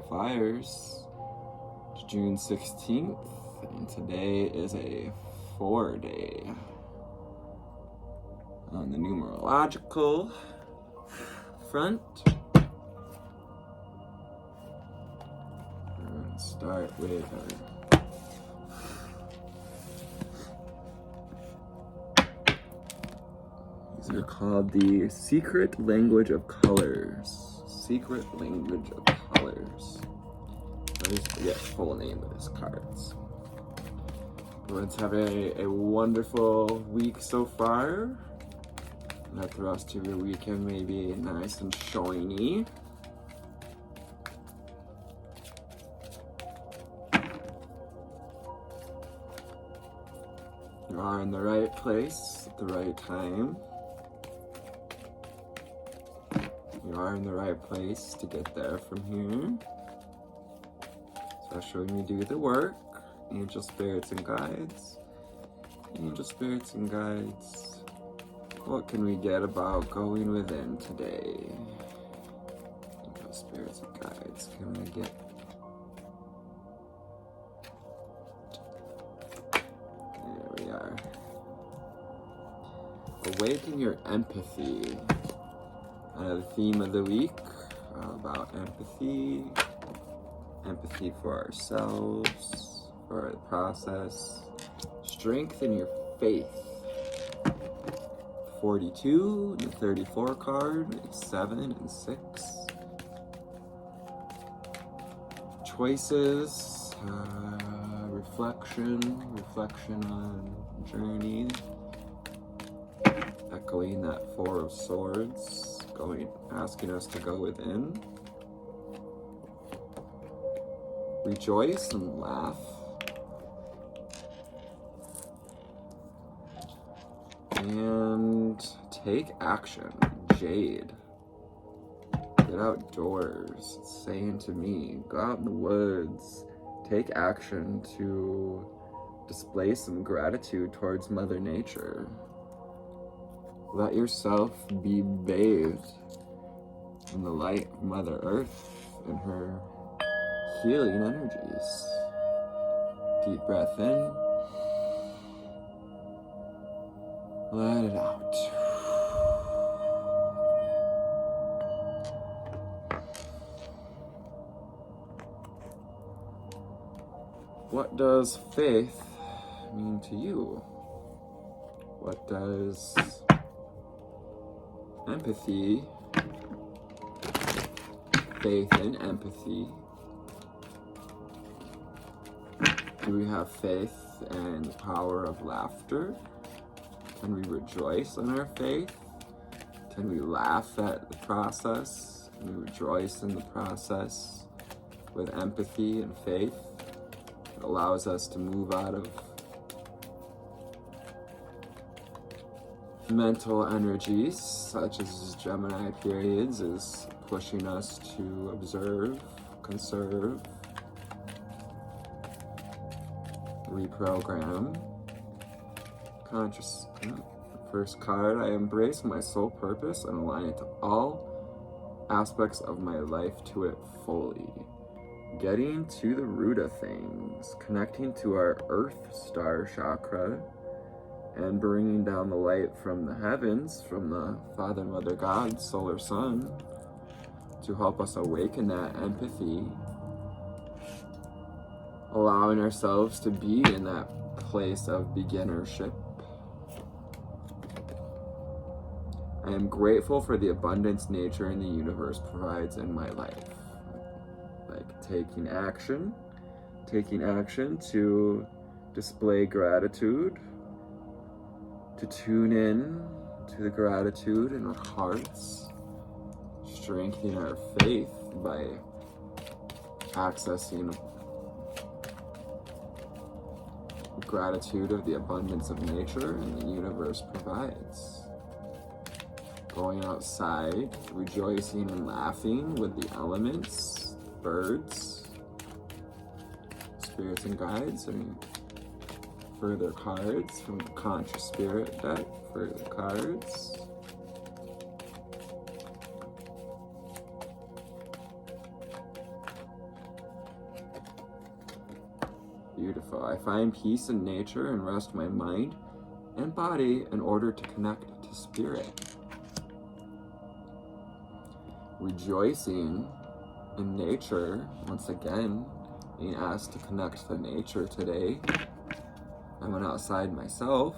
Fires. It's June 16th, and today is a 4-day. On the numerological front, we're going to start with these are called the secret language of colors. Secret language of colors. I just forget the full name of these cards. Everyone's having a wonderful week so far. Let the rest of your weekend may be nice and shiny. You are in the right place at the right time. You are in the right place to get there from here. Especially when you do the work. Angel spirits and guides. Angel spirits and guides. What can we get about going within today? Angel spirits and guides. Can we get? There we are. Awaken your empathy. The theme of the week about empathy. Empathy for ourselves, for the process. Strengthen your faith. 42 and the 34 card, 7 and 6. Choices, reflection on journey. Echoing that 4 of Swords, asking us to go within. Rejoice and laugh. And take action. Jade. Get outdoors. It's saying to me, go out in the woods. Take action to display some gratitude towards Mother Nature. Let yourself be bathed in the light of Mother Earth and her healing energies. Deep breath in. Let it out. What does faith mean to you? What does empathy, faith and empathy, do we have faith and the power of laughter? Can we rejoice in our faith? Can we laugh at the process? Can we rejoice in the process with empathy and faith? It allows us to move out of mental energies, such as Gemini periods, is pushing us to observe, conserve, reprogram. Conscious. First card, I embrace my soul purpose and align it to all aspects of my life to it fully. Getting to the root of things, connecting to our Earth Star chakra, and bringing down the light from the heavens, from the Father, Mother, God, Solar Sun, to help us awaken that empathy, allowing ourselves to be in that place of beginnership. I am grateful for the abundance nature and the universe provides in my life. Like taking action to display gratitude, to tune in to the gratitude in our hearts, strengthening our faith by accessing gratitude of the abundance of nature and the universe provides. Going outside, rejoicing and laughing with the elements, birds, spirits and guides. Any further cards from the Conscious Spirit deck? Further cards. beautiful. I find peace in nature and rest my mind and body in order to connect to spirit. Rejoicing in nature, once again, being asked to connect to nature today. I went outside myself,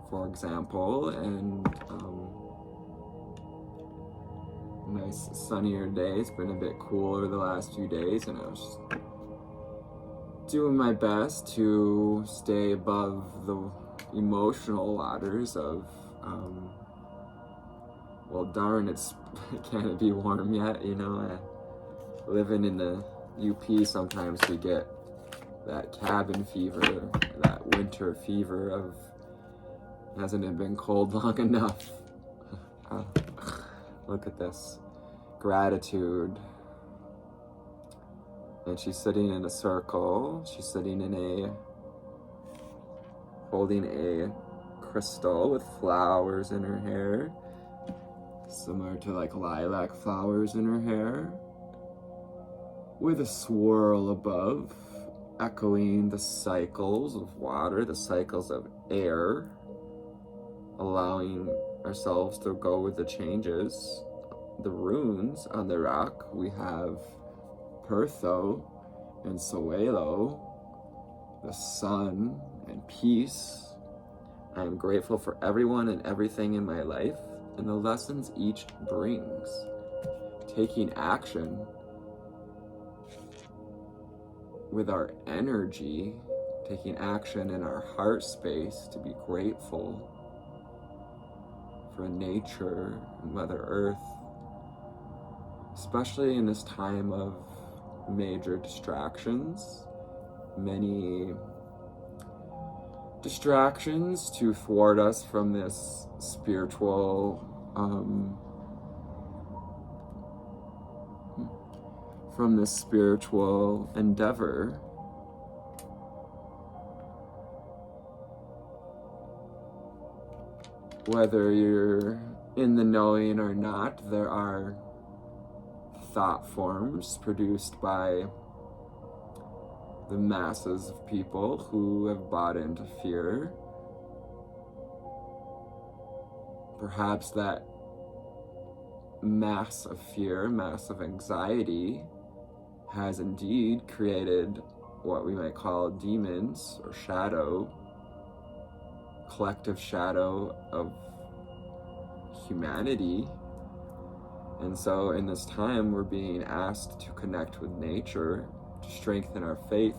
for example, and nice sunnier day. It's been a bit cooler the last few days, and I was doing my best to stay above the emotional waters of well, darn, can it be warm yet? You know, living in the UP, sometimes we get that cabin fever, that winter fever of, hasn't it been cold long enough? Look at this. Gratitude. And she's sitting in a circle. She's sitting holding a crystal with flowers in her hair, similar to like lilac flowers in her hair, with a swirl above, echoing the cycles of water, the cycles of air, allowing ourselves to go with the changes. The runes on the rock, we have Pertho and Soelo, the sun and peace. I am grateful for everyone and everything in my life and the lessons each brings. Taking action with our energy, taking action in our heart space to be grateful for nature and Mother Earth, especially in this time of major distractions, many distractions to thwart us from this spiritual endeavor. Whether you're in the knowing or not, there are thought forms produced by the masses of people who have bought into fear. Perhaps that mass of fear, mass of anxiety, has indeed created what we might call demons or shadow, collective shadow of humanity. And so in this time, we're being asked to connect with nature, to strengthen our faith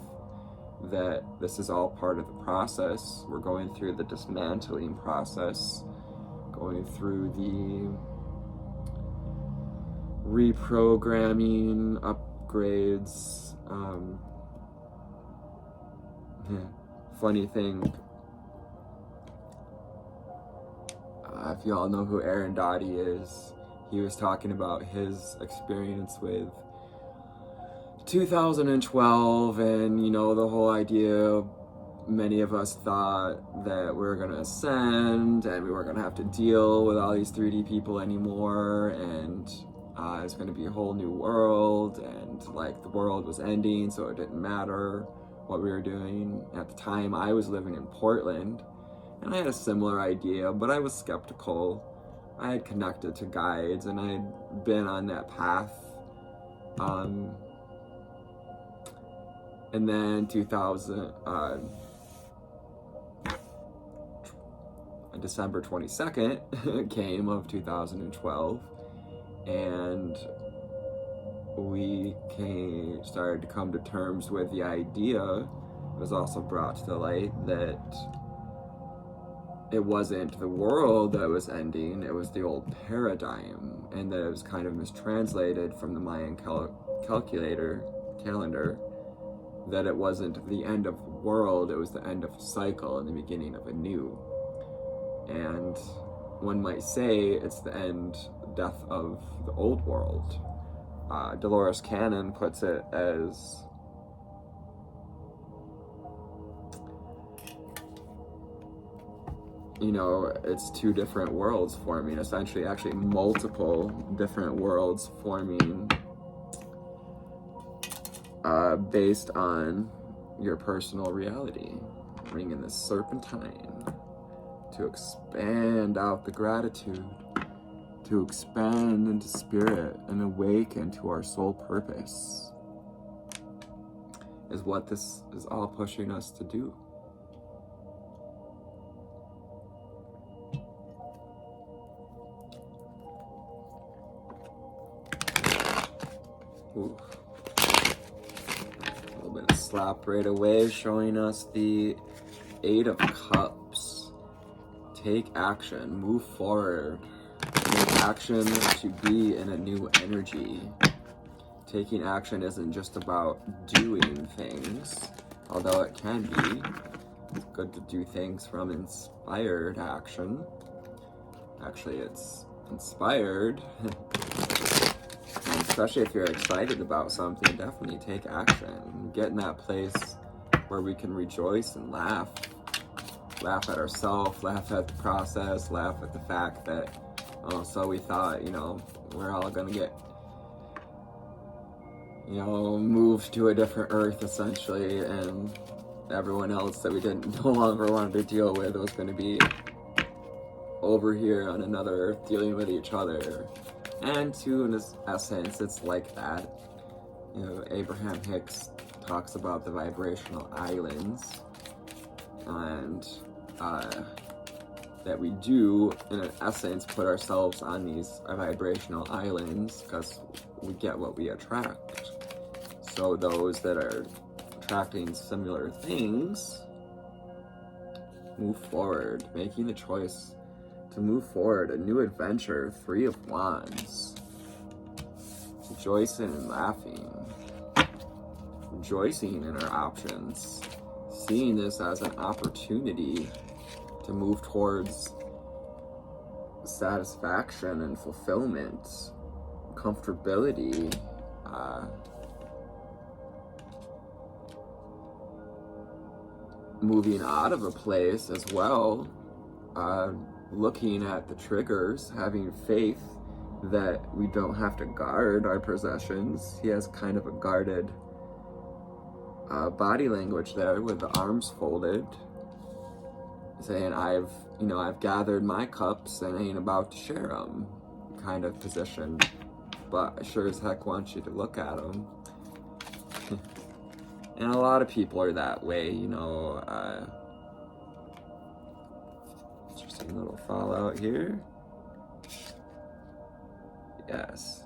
that this is all part of the process. We're going through the dismantling process, going through the reprogramming, upgrades. Funny thing, if you all know who Aaron Dottie is, he was talking about his experience with 2012 and, you know, the whole idea, many of us thought that we were going to ascend and we weren't going to have to deal with all these 3D people anymore, and it's going to be a whole new world, and like the world was ending, so it didn't matter what we were doing. At the time, I was living in Portland, and I had a similar idea, but I was skeptical. I had connected to guides, and I had been on that path. And then December 22nd came of 2012, and we started to come to terms with the idea. It was also brought to the light that it wasn't the world that was ending, it was the old paradigm, and that it was kind of mistranslated from the Mayan calendar, that it wasn't the end of the world, it was the end of a cycle and the beginning of a new. And one might say it's the death of the old world. Dolores Cannon puts it as it's two different worlds forming, essentially, actually multiple different worlds forming based on your personal reality. Bring in the serpentine to expand out the gratitude, to expand into spirit and awaken to our soul purpose, is what this is all pushing us to do. Ooh. A little bit of slap right away, showing us the Eight of Cups. Take action, move forward, take action to be in a new energy. Taking action isn't just about doing things, although it can be. It's good to do things from inspired action. Actually, it's inspired. And especially if you're excited about something, definitely take action. Get in that place where we can rejoice and laugh. Laugh at ourselves, laugh at the process, laugh at the fact that, oh, so we thought, we're all gonna get, moved to a different earth essentially, and everyone else that we no longer wanted to deal with was gonna be over here on another earth dealing with each other. And in this essence, it's like that. Abraham Hicks talks about the vibrational islands, and that we do, in an essence, put ourselves on these vibrational islands because we get what we attract. So those that are attracting similar things move forward, making the choice to move forward, a new adventure, Three of Wands. Rejoicing and laughing, rejoicing in our options, seeing this as an opportunity to move towards satisfaction and fulfillment, comfortability, moving out of a place as well, looking at the triggers, having faith that we don't have to guard our possessions. He has kind of a guarded body language there with the arms folded, saying, I've gathered my cups and ain't about to share them, kind of position. But I sure as heck want you to look at them. And a lot of people are that way, interesting little fallout here. Yes.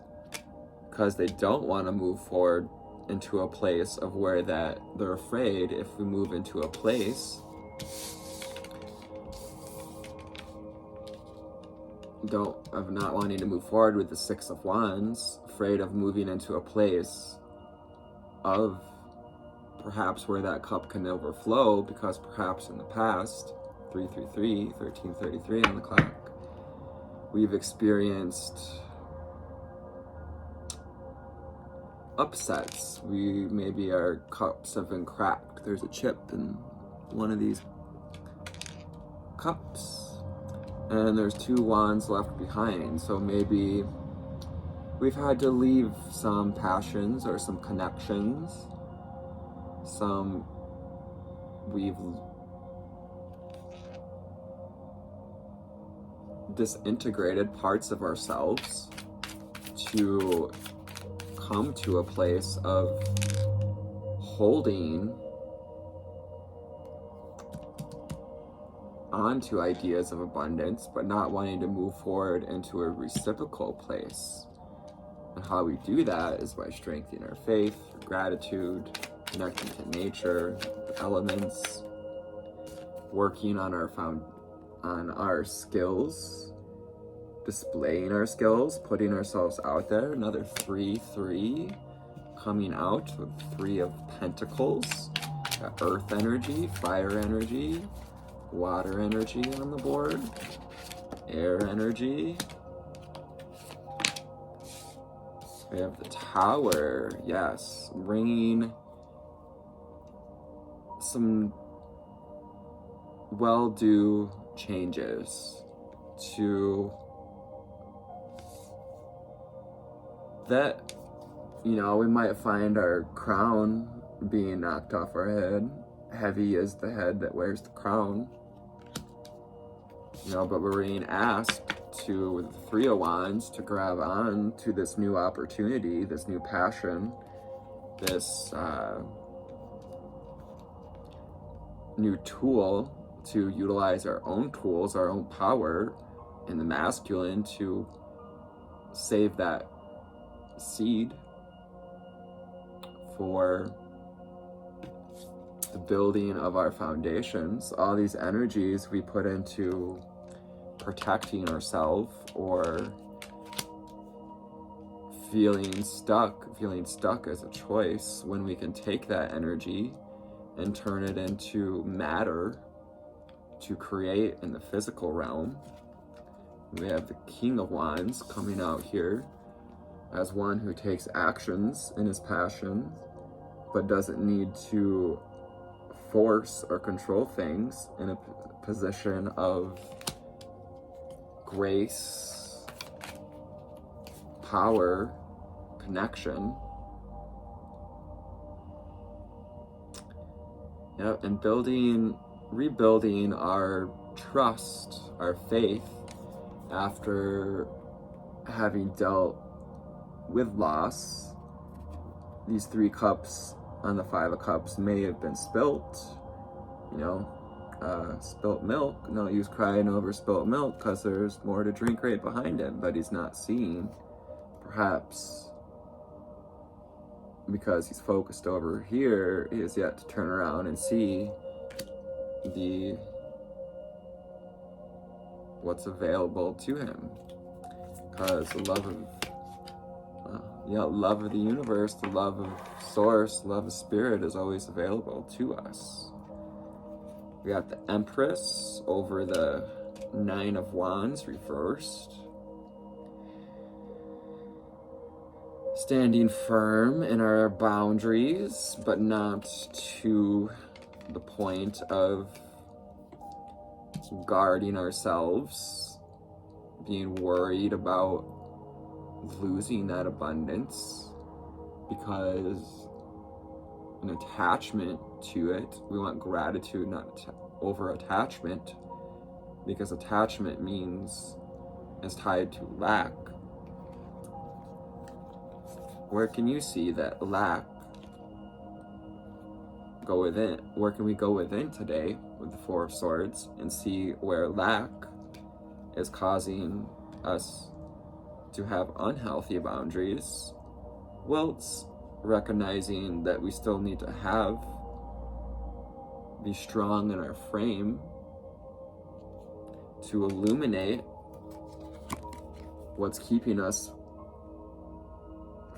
Because they don't want to move forward into a place of where that they're afraid if we move into a place of not wanting to move forward with the Six of Wands, afraid of moving into a place of perhaps where that cup can overflow, because perhaps in the past, 1333 on the clock, we've experienced upsets. Maybe our cups have been cracked. There's a chip in one of these cups, and there's two wands left behind. So maybe we've had to leave some passions or some connections. We've disintegrated parts of ourselves to come to a place of holding onto ideas of abundance, but not wanting to move forward into a reciprocal place. And how we do that is by strengthening our faith, gratitude, connecting to nature, the elements, working on our skills, displaying our skills, putting ourselves out there. Another 3-3 coming out with 3 of Pentacles. Got earth energy, fire energy, water energy on the board, air energy. We have the Tower, yes, bringing some well-due changes to that. We might find our crown being knocked off our head. Heavy is the head that wears the crown. But we're being asked to, with the Three of Wands, to grab on to this new opportunity, this new passion, this new tool, to utilize our own tools, our own power in the masculine to save that seed for the building of our foundations. All these energies we put into protecting ourselves or feeling stuck as a choice, when we can take that energy and turn it into matter to create in the physical realm. We have the King of Wands coming out here as one who takes actions in his passion, but doesn't need to force or control things, in a position of grace, power, connection. And rebuilding our trust, our faith, after having dealt with loss. These 3 cups on the 5 of Cups may have been spilt, spilt milk. Don't use crying over spilt milk, because there's more to drink right behind him, but he's not seeing. Perhaps because he's focused over here, he has yet to turn around and see what's available to him. Because the love of the universe, the love of source, love of spirit is always available to us. We got the Empress over the 9 of Wands reversed. Standing firm in our boundaries, but not to the point of guarding ourselves, being worried about losing that abundance, because an attachment to it, we want gratitude, not over attachment, because attachment is tied to lack. Where can you see that lack go within? Where can we go within today with the 4 of Swords and see where lack is causing us to have unhealthy boundaries, whilst recognizing that we still need to be strong in our frame to illuminate what's keeping us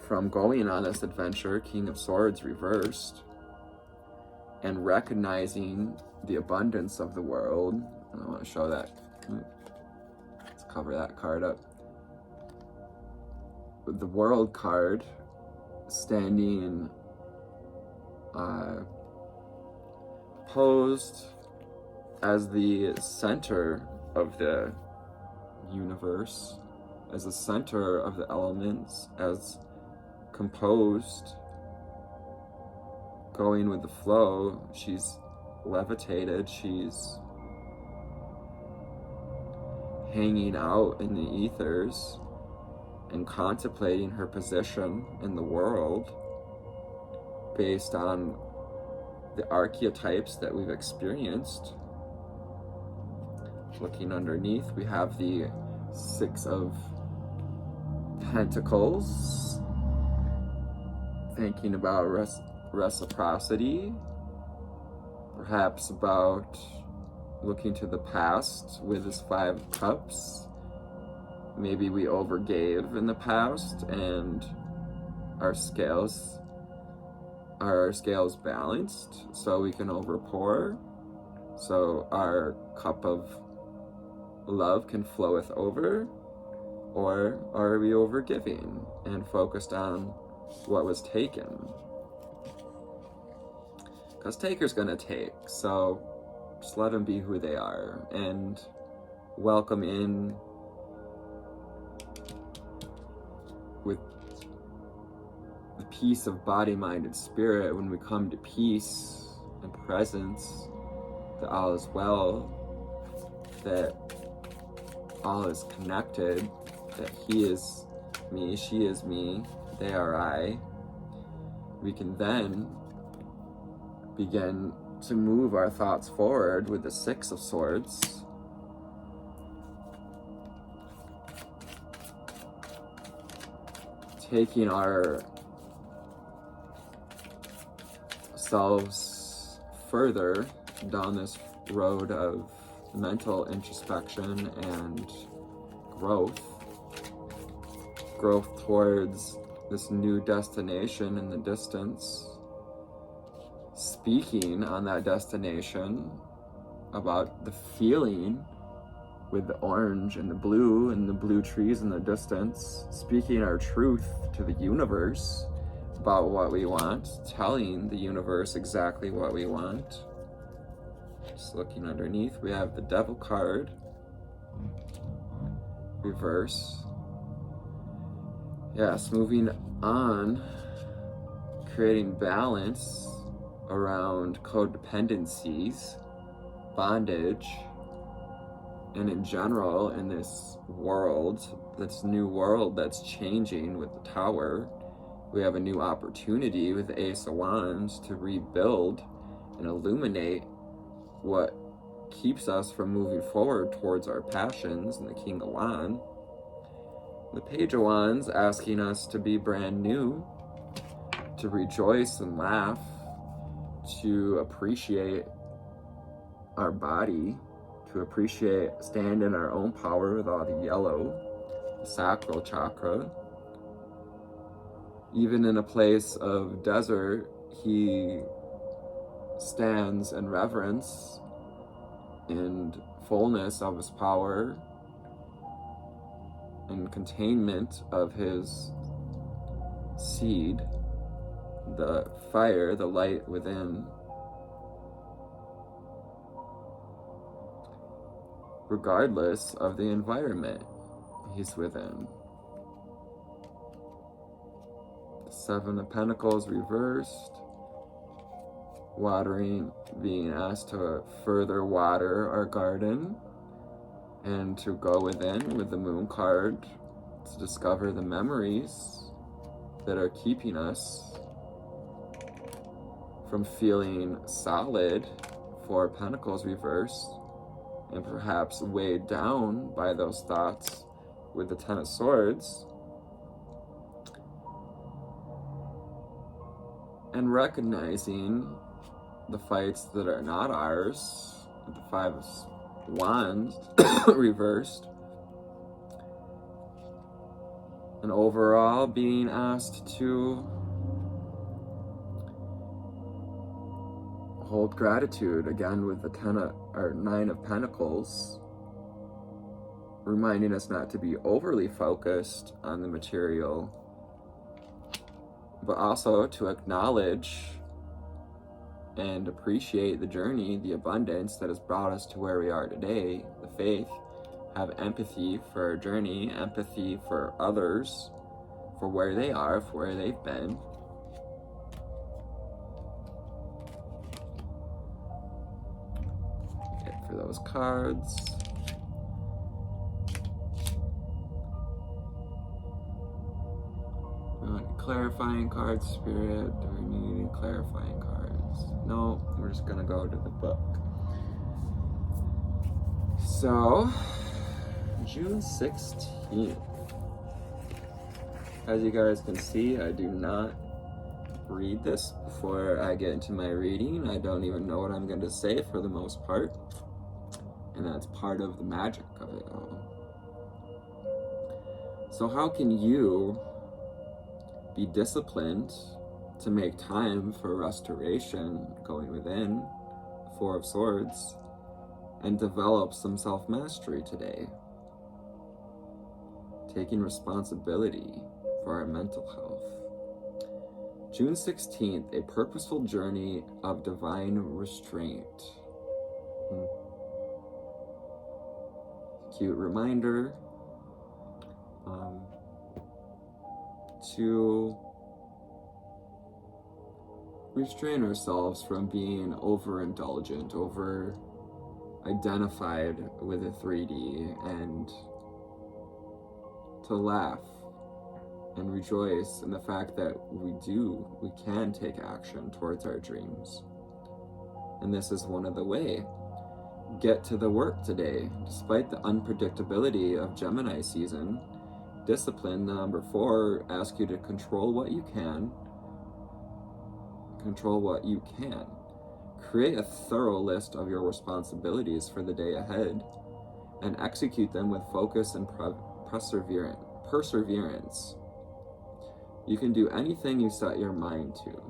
from going on this adventure, King of Swords reversed, and recognizing the abundance of the world. I want to show that. Let's cover that card up. The World card standing posed as the center of the universe, as the center of the elements, as composed, going with the flow. She's levitated, she's hanging out in the ethers and contemplating her position in the world based on the archetypes that we've experienced. Looking underneath, we have the 6 of Pentacles, thinking about reciprocity, perhaps about looking to the past with this 5 of Cups. Maybe we overgave in the past and our scales balanced, so we can overpour, so our cup of love can floweth over. Or are we overgiving and focused on what was taken? Because taker's gonna take, so just let them be who they are and welcome in with the peace of body, mind, and spirit, when we come to peace and presence, that all is well, that all is connected, that he is me, she is me, they are I, we can then begin to move our thoughts forward with the Six of Swords. Taking our selves further down this road of mental introspection and growth towards this new destination in the distance, speaking on that destination about the feeling with the orange and the blue trees in the distance, speaking our truth to the universe about what we want, telling the universe exactly what we want. Just looking underneath, we have the Devil card, reverse. Yes, moving on, creating balance around codependencies, bondage, and in general, in this world, this new world that's changing with the Tower, we have a new opportunity with the Ace of Wands to rebuild and illuminate what keeps us from moving forward towards our passions, and the King of Wands. The Page of Wands asking us to be brand new, to rejoice and laugh, to appreciate our body, to appreciate, stand in our own power with all the yellow, the sacral chakra. Even in a place of desert, he stands in reverence and fullness of his power and containment of his seed, the fire, the light within. Regardless of the environment he's within. The Seven of Pentacles reversed. Watering, being asked to further water our garden and to go within with the Moon card to discover the memories that are keeping us from feeling solid. Four of Pentacles reversed, and perhaps weighed down by those thoughts with the Ten of Swords. And recognizing the fights that are not ours, with the Five of Wands reversed. And overall being asked to hold gratitude, again with the Nine of Pentacles, reminding us not to be overly focused on the material, but also to acknowledge and appreciate the journey, the abundance that has brought us to where we are today, the faith, have empathy for our journey, empathy for others, for where they are, for where they've been. For those cards. We want clarifying cards, Spirit. Do we need any clarifying cards? No, we're just gonna go to the book. So, June 16th. As you guys can see, I do not read this before I get into my reading. I don't even know what I'm going to say for the most part. And that's part of the magic of it all. So how can you be disciplined to make time for restoration, going within, Four of Swords, and develop some self-mastery today? Taking responsibility for our mental health. June 16th, a purposeful journey of divine restraint. Cute reminder to restrain ourselves from being overindulgent, over identified with a 3D, and to laugh and rejoice in the fact that we can take action towards our dreams. And this is one of the way. Get to the work today. Despite the unpredictability of Gemini season, discipline number 4 asks you to control what you can. Control what you can. Create a thorough list of your responsibilities for the day ahead and execute them with focus and perseverance. You can do anything you set your mind to.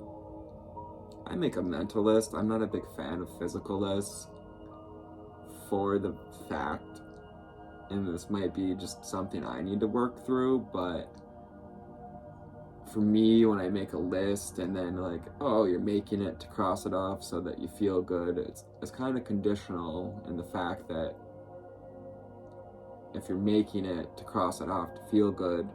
I make a mental list. I'm not a big fan of physical lists for the fact, and this might be just something I need to work through, but for me, when I make a list and then like, oh, you're making it to cross it off so that you feel good, it's kind of conditional in the fact that if you're making it to cross it off to feel good,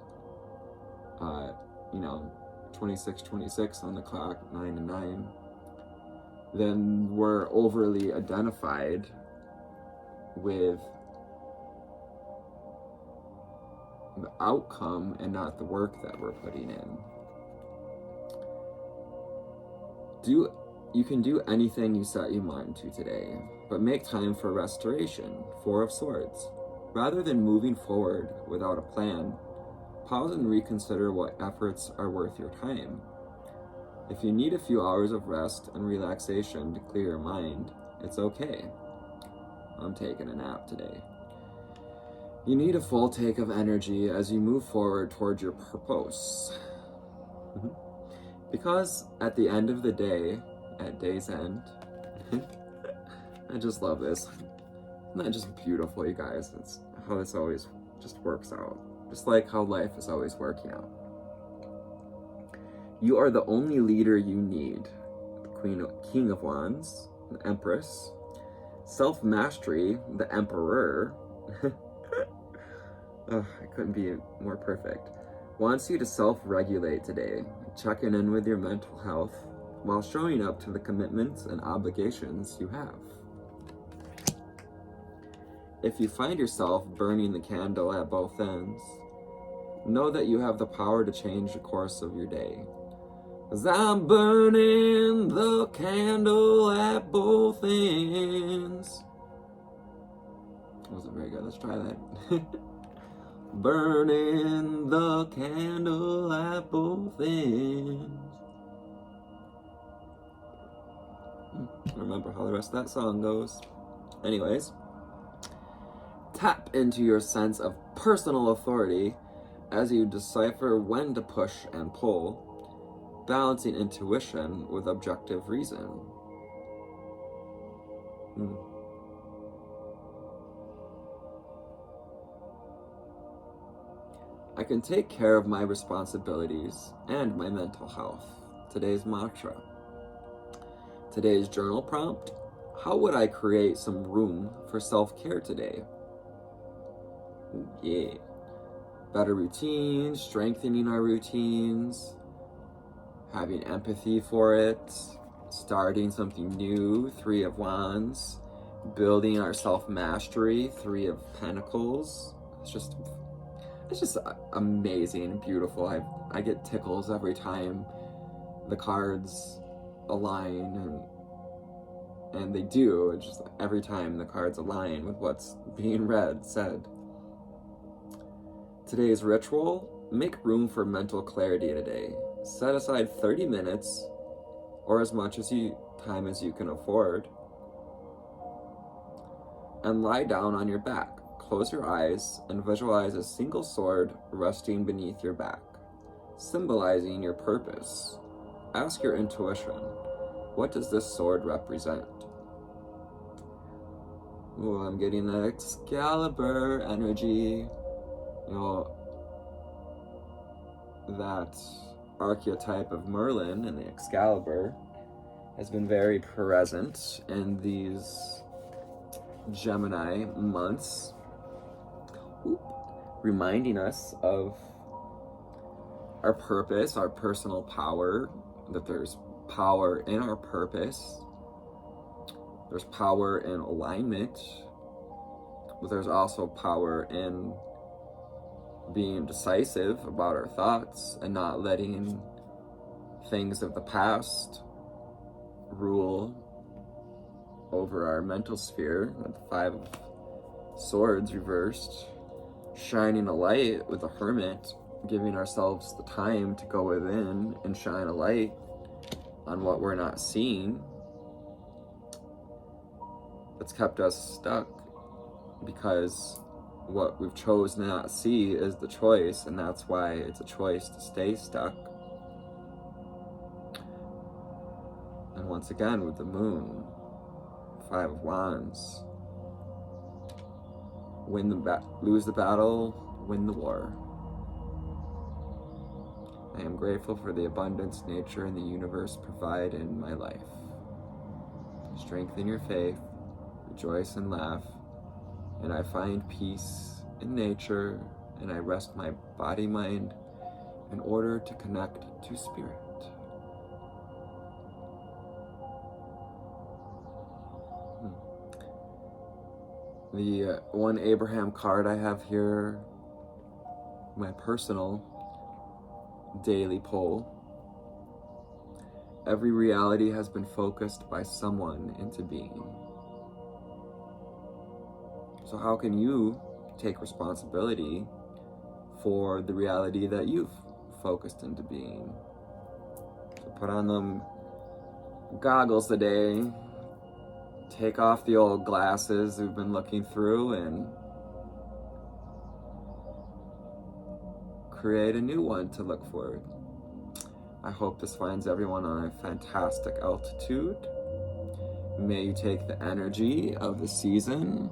26 on the clock, 9 to 9, then we're overly identified with the outcome and not the work that we're putting in. You can do anything you set your mind to today, but make time for restoration. 4 of Swords. Rather than moving forward without a plan, pause and reconsider what efforts are worth your time. If you need a few hours of rest and relaxation to clear your mind, it's okay. I'm taking a nap today. You need a full take of energy as you move forward towards your purpose. Because at the end of the day, at day's end, I just love this. Isn't that just beautiful, you guys? It's how this always just works out. Just like how life is always working out. You are the only leader you need. The King of Wands, the Empress. Self-mastery, the Emperor. Oh, I couldn't be more perfect. Wants you to self-regulate today, checking in with your mental health while showing up to the commitments and obligations you have. If you find yourself burning the candle at both ends, know that you have the power to change the course of your day. 'Cause I'm burning the candle at both ends. That wasn't very good. Let's try that. Burning the candle at both ends. I don't remember how the rest of that song goes. Anyways, tap into your sense of personal authority as you decipher when to push and pull, balancing intuition with objective reason. I can take care of my responsibilities and my mental health. Today's mantra. Today's journal prompt. How would I create some room for self-care today? Yeah. Better routines, strengthening our routines, having empathy for it, starting something new, 3 of Wands, building our self-mastery, 3 of Pentacles. It's just amazing and beautiful. I get tickles every time the cards align, and they do. It's just every time the cards align with what's being said. Today's ritual, make room for mental clarity today. Set aside 30 minutes or as much time as you can afford and lie down on your back. Close your eyes and visualize a single sword resting beneath your back, symbolizing your purpose. Ask your intuition, what does this sword represent? Ooh, I'm getting that Excalibur energy. That archetype of Merlin and the Excalibur has been very present in these Gemini months, reminding us of our purpose, our personal power, that there's power in our purpose. There's power in alignment, but there's also power in being decisive about our thoughts and not letting things of the past rule over our mental sphere. With the Five of Swords reversed, shining a light with the Hermit, giving ourselves the time to go within and shine a light on what we're not seeing that's kept us stuck, because what we've chosen to not see is the choice, and that's why it's a choice to stay stuck. And once again, with the Moon, Five of Wands, lose the battle, win the war. I am grateful for the abundance nature and the universe provide in my life. Strengthen your faith, rejoice and laugh, and I find peace in nature, and I rest my body, mind, in order to connect to spirit. The one Abraham card I have here, my personal daily poll. Every reality has been focused by someone into being. So how can you take responsibility for the reality that you've focused into being? So put on them goggles today, take off the old glasses we've been looking through, and create a new one to look forward. I hope this finds everyone on a fantastic altitude. May you take the energy of the season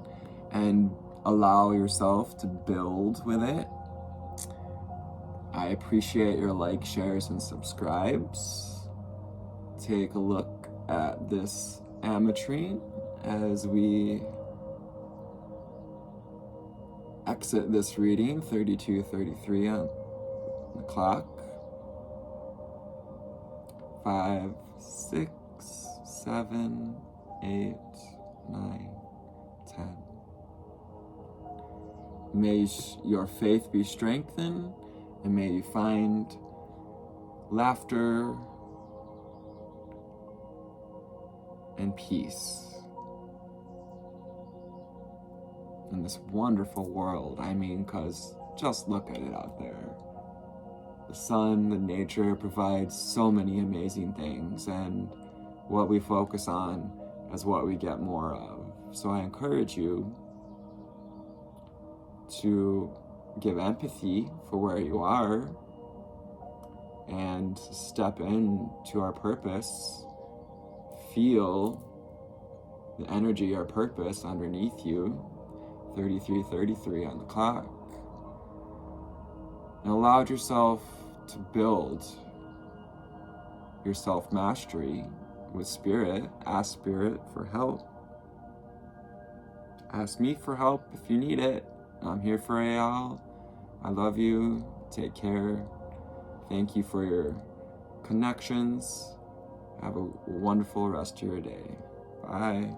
and allow yourself to build with it. I appreciate your likes, shares, and subscribes. Take a look at this ametrine as we exit this reading, 32:33 on the clock. 5, 6, 7, 8, 9, 10. May your faith be strengthened, and may you find laughter and peace in this wonderful world. I mean, because just look at it out there. The sun, the nature provides so many amazing things, and what we focus on is what we get more of. So I encourage you to give empathy for where you are and step into our purpose. Feel the energy of our purpose underneath you, 33:33 on the clock. And allow yourself to build your self-mastery with spirit. Ask spirit for help. Ask me for help if you need it. I'm here for y'all. I love you. Take care. Thank you for your connections. Have a wonderful rest of your day. Bye.